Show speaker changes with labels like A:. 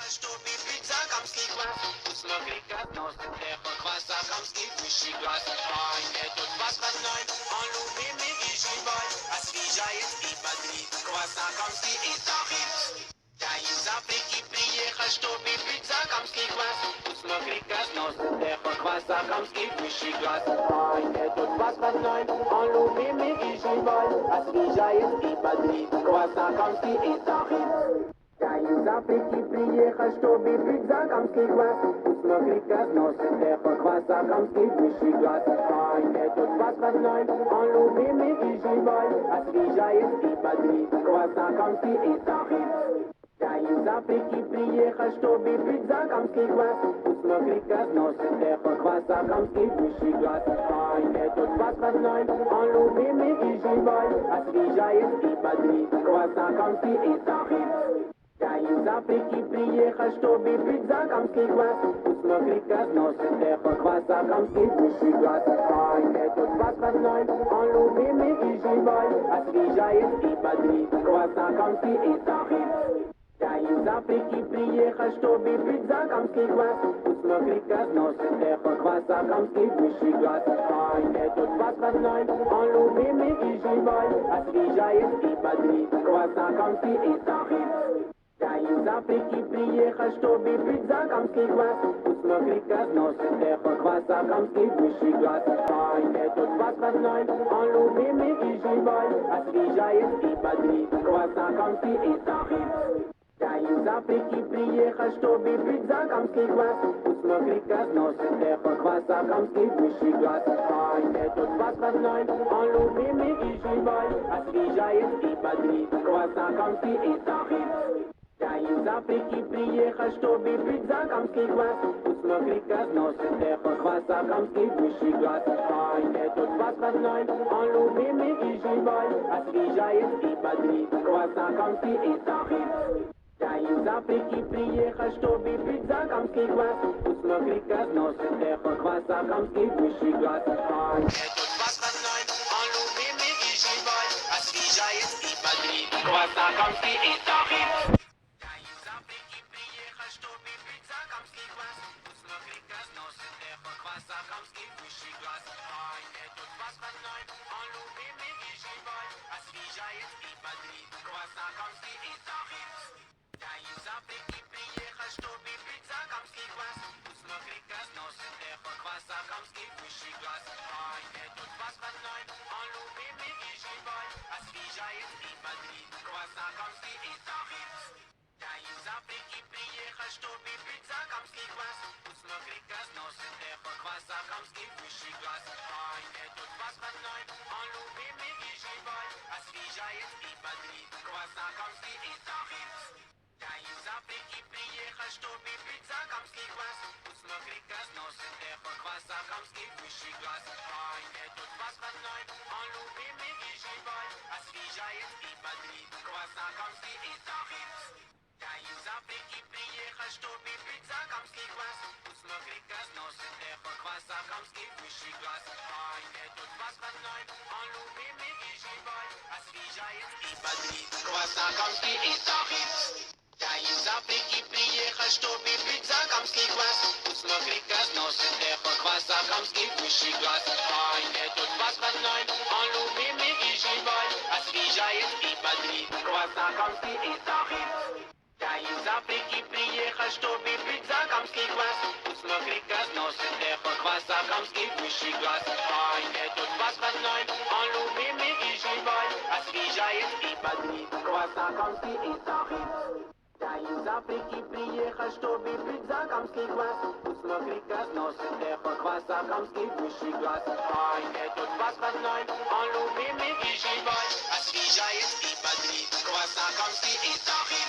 A: чтобы пицца камский квас. Посмотри, как носит эхо кваса камский высший класс. Ай, этот квас родной, он любимый и живой, освежает и бодрит. Кваса камский историт. Я из Африки приехал, чтобы пить закамский квас. Посмотри, как носит эхо кваса камский высший класс. Ай, этот квас родной, он любимый и живой, освежает и бодрит. Кваса камский историт. Я из Африки приехал, чтобы пить закамский квас. Посмотри, как носит эхо кваса камский высший класс. Ай, этот квас родной, он любимый и живой, освежает и бодрит. Кваса камский историт. Я из Африки приехал, чтобы пить закамский квас. Посмотри, как носит эхо кваса камский высший класс. Ай, этот квас родной, он любимый и живой, освежает и бодрит. Кваса камский историт. Я из Африки приехал, чтобы пить закамский квас. Посмотри, как носит эхо кваса камский высший класс. Ай, этот квас родной, он любимый и живой, освежает и бодрит. Кваса камский историт. Я из Африки приехал, чтобы пить закамский квас. Посмотри, как носит эхо кваса камский высший класс. Ай, этот квас родной, он любимый и живой, освежает и бодрит. Кваса камский историт. Я из Африки приехал, чтобы пить закамский квас. Посмотри, как носит эхо кваса камский высший класс. Ай, этот квас родной, он любимый и живой, освежает и бодрит. Кваса камский историт. Я из Африки приехал, чтобы пить закамский квас. Посмотри, как носит эхо кваса камский высший класс. Ай, этот квас родной, он любимый и живой, освежает и бодрит. Кваса камский историт. Я из Африки приехал, чтобы пить закамский квас. Посмотри, как носит эхо кваса камский высший класс. Ай, этот квас родной, он любимый и живой, освежает и бодрит. Кваса камский историт. Я из Африки приехал, чтобы пить закамский квас. Посмотри, как носит эхо кваса камский высший класс. Ай, этот квас родной, он любимый и живой, освежает и бодрит. Кваса камский историт. Я из Африки приехал, чтобы пить закамский квас. Посмотри, как носит эхо кваса камский высший класс. Ай, этот квас родной, он любимый и живой, освежает и бодрит. Кваса камский историт. Я из Африки приехал, чтобы пить закамский квас. Посмотри, как носит эхо кваса камский высший класс. Ай, этот квас родной, он любимый и живой, освежает и бодрит. Кваса камский историт. Я из Африки приехал, чтобы пить закамский квас. Посмотри, как носит эхо кваса камский высший класс. Ай, этот квас родной, он любимый и живой, освежает и бодрит. Кваса камский историт. Я из Африки приехал, чтобы пить закамский квас. Посмотри, как носит эхо кваса камский высший класс. Ай, этот квас родной, он любимый и живой, освежает и бодрит. Кваса камский историт. Я из Африки приехал, чтобы пить закамский квас. Посмотри, как носит эхо кваса камский высший класс. Ай, этот квас родной, он любимый и живой, освежает и бодрит. Кваса камский историт. Я из Африки приехал, чтобы пить закамский квас. Посмотри, как носит эхо кваса камский высший класс. Ай, этот квас родной, он любимый и живой, освежает и бодрит. Кваса камский историт. Я из Африки приехал, чтобы пить закамский квас. Посмотри, как носит эхо кваса камский высший класс. Ай, этот квас родной, он любимый и живой, освежает и бодрит. Кваса камский историт. Я из Африки приехал, чтобы пить закамский квас. Посмотри, как носит эхо кваса камский высший класс. Ай, этот квас родной, он любимый и живой, освежает и бодрит. Кваса камский историт.